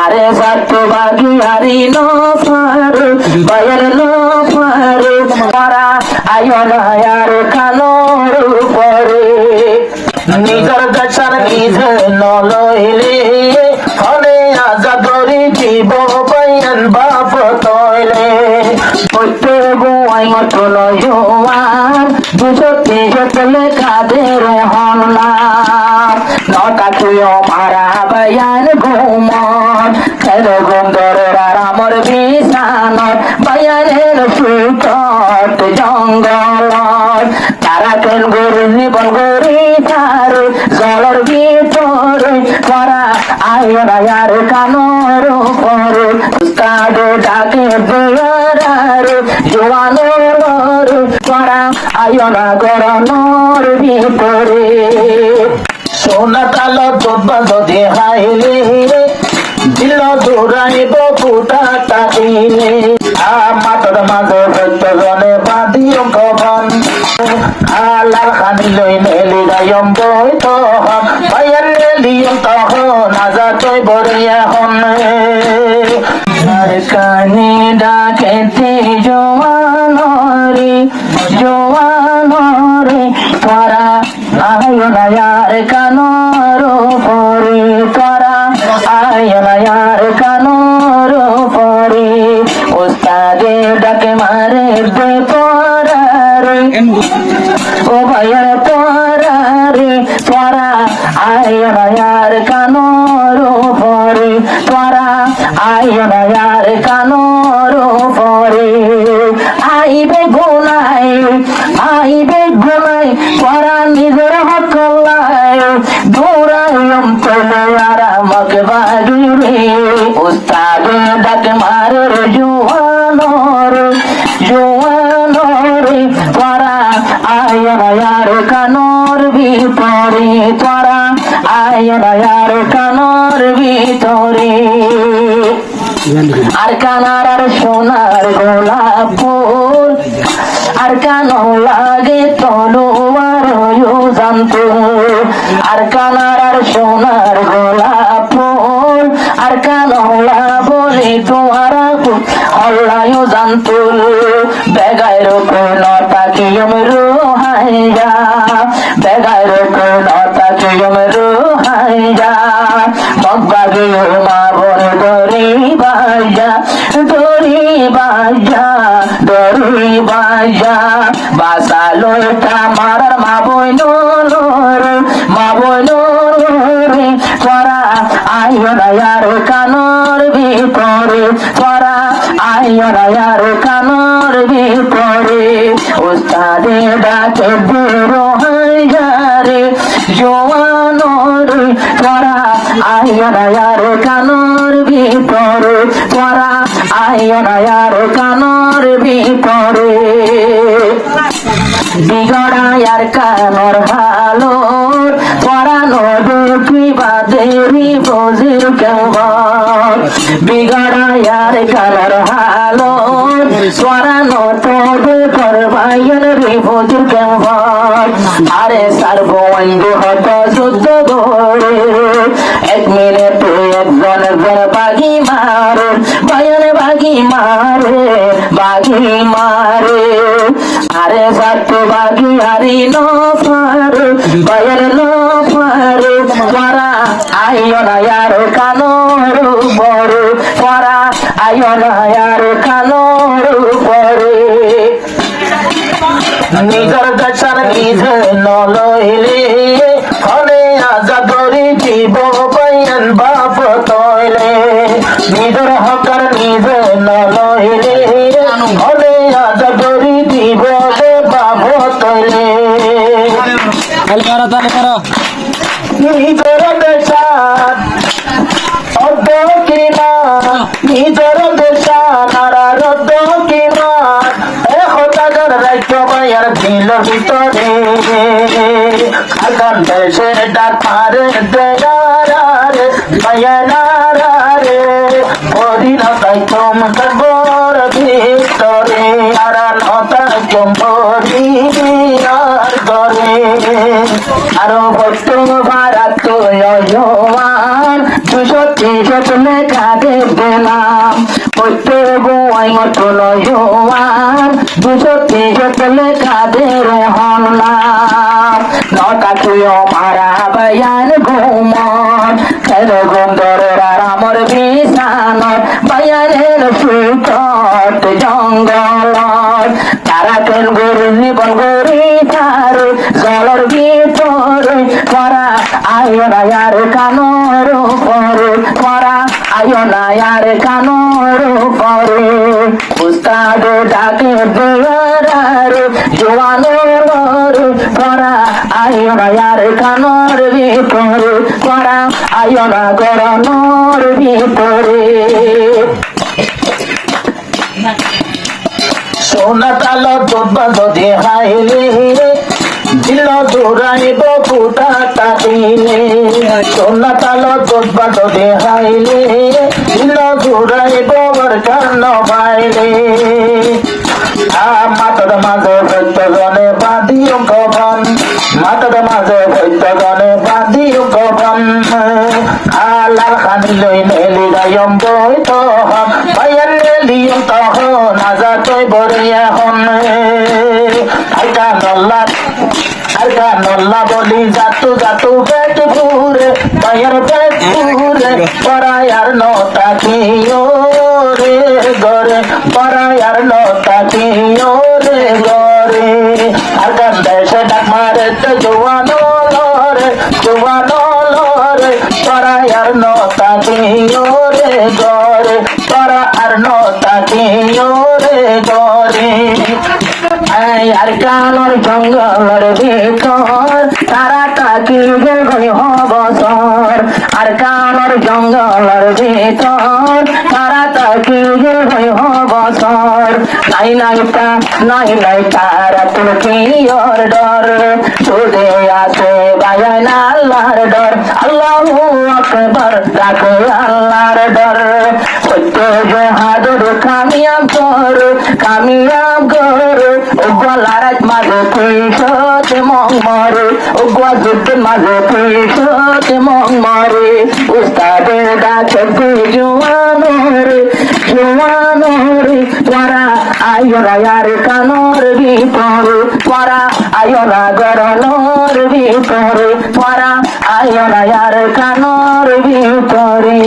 আরে সাতু বাগি হারি নো পারে বায়ার নো পারে মারা আয়ো না আর কানোর উপরে নিজের দেশের নিজে নলইলে ফলে আজাদরি জীব বয়ান বাপ তৈলে হইতে বুয়াই মতলয় জোয়ার দুশো তিনশো কাদের হল্লাম নটা তুইও মারা বয়ান ঘুমন খেল গুন্দরের আমার বিছান বয়ানের সুতট জঙ্গল তারা কেন গরু জীবন গরি তারে জলের ভিতরে করা আয়ার কানোর উপরে উস্তাদ ডাকে বেয়ার জোয়ানোর করা আয়না গরনোর ভিতরে সোনা কালো দুধ যদি হাইলে দিল দৌড়াইব ফুটা টাকিলে মাতর মাঝে জনে বাঁধিও কখন আলার খানি লই নেলি গায়ম বই তখন বায়ান নেলিয়ম তখন আজাতই বরিয়া হন আর কানি ডাকেতে জোয়ানরে জোয়ানরে তোরা আয়নায়ার কানোর উপরে তোরা আয়নায়ার কানোর উপরে ওস্তাদে ডাকে মারে দে পরারে ও ভাইয়ার পরারে তোরা আয়নায়ার কানোর উপরে তোরা আয়নায়ার কানোর উপরে আইবে গুনাই তোরা নিজের হকলাই দৌড়াইম তোলে আর আমাকে বাগিরে উস্তাদ ডাকে মারে জোয়ানোরে তোরা আয়নায়ার কানোর ভিতরে তোরা আয়নায়ার কানোর ভিতরে আর কানার আর সোনার গোলাপ ফুল আর কানো লাগে তলোয়ার জানতো আর কানার আর সোনার গোলাপ ফুল আর কানো বলে তোমারা হল্লায়ও জানতো বেগায়ের কোন তাকিয়ম রোহাইয়া বেগায়ের কোন তাকিয়ম রোহাইয়া মগবাগে মা বল দরি বাজা বাসালো মারার মা বইনোরে তোরা আয়নায়ার কানোর ভিতরে তোরা আয়নায়ার কানোর ভিতরে ওস্তাদে ডাকে রোহাইয়ারে জোয়ানোরে তোরা আয়নায়ার কানোর ভিতরে তোরা আয়নায়ার কানোর ভিতরে বিগড়ায়ার কানোর ভালো পরানো দুঃখী বাদেরি বজির কেমন বিগড়ায়ার কানোর ভালো পরানো তোদের করবাইন রে বজির কেমন আরে সার্বঙ্গ হত যুদ্ধ ধরে 1 মিনিটে একজন বাগি মারে বয়ান বাগি মারে আরে সাতু বাগি হারি নো পারে বায়ার নো পারে তোরা আয়নায়ার কানোর উপরে তোরা আয়নায়ার কানোর উপরে নিজের দেশের নিজে নলইলে ফলে আজাদরি জীব বয়ান বাপ তৈলে নিজের হকর নিজে নলইলে ফলে আজাদরি জীব বাপ তৈলে নিজের দেশার অর্ধ কিনা নিজের দেশার আর অর্ধ কিনা রাজ্যবাইয়ার দিল ভিতরে আগান দেশের ডাকারে দেয়ারে বয়ানারে পরিণ তাই তোম কবর ভিতরে আর নতা চম্বরি আর গরে আরো বস্তু ভারত জওয়ান 230 গেলে কাঁধে দিলাম পড়তে বই মতো লয়ান 230 গেলে কাঁধে রে হলাম নটা তুইও মারা বায়ান ঘুমন খেলে ঘুম ধরে আমার বিছানত বায়ানের সুতট জঙ্গল তারা কেন গরু জীবন গরি তারে জলের ভিতরে করা আয় না আর কানর পরে করা আয় না আর কানর পরে উস্তাদ ডাকে বেয়ারে জোয়ানোর করা আয় না আর কানর ভিতরে করা আয় না গরনোর ভিতরে সোনা কালো দুধ যদি হাইলে দিল দৌড়াইব ফুটাটা দিলে সোনা কালো দুধ যদি হাইলে দিল দৌড়াইব বরকান্ন বাইলে মাতার মাঝে বৈদ্য গনে বাঁধিও গবন মাতার মাঝে বৈদ্য গনে বাঁধিও গবন আলার খানি লই নেলি রায়ম বৈত হন ভাইয়ার নেলিয়ম তখন আজা তৈ বরিয়া হন আলকা নল্লা বলি জাতু জাতু পেট পুরে ভাইয়ার পেট পুরে পরায়ার নতা কিও রে গরে পরায়ার নতা কিও রে গরে আর গান দেশে ডাক মারে তো জোয়ানো লরে পরায়ার নতা কিও রে গরে পরায়ার নতা কিও রে গরে আর কানর জঙ্গলের ভিতর তারা তাকি গেল বছর আর কানর জঙ্গলের ভিতর তারা তাকি গেল বছর নাই তারা তুলকি ওর ডর সুদে আছে বায়ান আল্লাহর ডর আল্লাহু আকবার ডাকে আল্লাহর ডর সত্য জহাদুর কামিয়াব কর গলারাজ মাঝে পিছত মং মরে যুদ্ধের মাঝে পিছত মং মরে উস্তাদে ডাকে জোয়ানোরে তোরা আয়না আর কানর ভিতরে তোরা আয়না গরনোর ভিতরে তোরা আয়না আর কানর ভিতরে